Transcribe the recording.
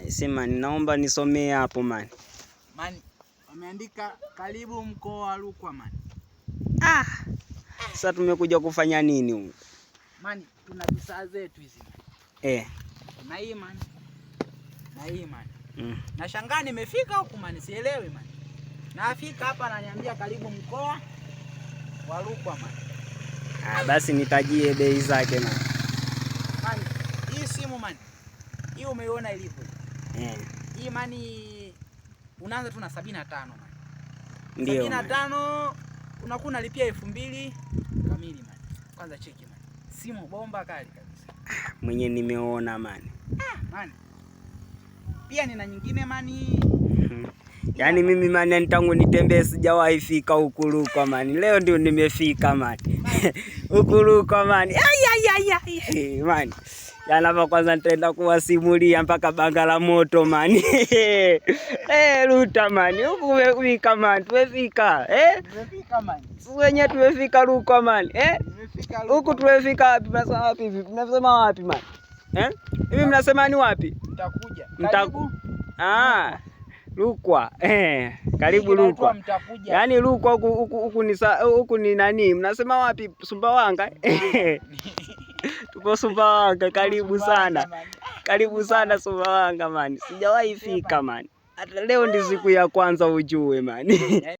Sema ninaomba nisomee hapo man. Man, wameandika karibu mkoa wa Rukwa man. Sasa tumekuja kufanya nini huko? Man, tuna visa zetu hizi. Na hii man. Na hii man. Nashangaa nimefika huku man, sielewi man. Nafika hapa ananiambia karibu mkoa wa Rukwa man. Basi nitajie bei zake man. Man, hii simu man. Hii umeiona ilivyo. Hii mani unaanza tu na 75 man. Ndio. 75 unakuwa unalipia 2000 kamili man. Kwanza cheki man. Simu bomba kali kabisa. Mwenye nimeona man. Man. Pia nina nyingine mani. Yaani mimi man tangu nitembee sijawahi fika huku Rukwa man. Leo ndio nimefika man. Huku Rukwa man. Man. Hapa kwanza nitaenda kuwasimulia mpaka banga la moto man. Ruta man. Huku umefika man. Tumefika. Tumefika man. Wenyewe tumefika Rukwa man. Tumefika Rukwa. Huku tumefika wapi? Mnasema wapi hivi? Mnasema wapi man? Hivi mnasema ni wapi? Mtakuja. Karibu. Rukwa. Karibu Rukwa. Yaani Rukwa huku ni nani? Mnasema wapi? Sumbawanga? Tuko Sumbawanga, karibu sana. Karibu sana Sumbawanga man. Sijawahi fika man. Hata leo ndi siku ya kwanza ujue man.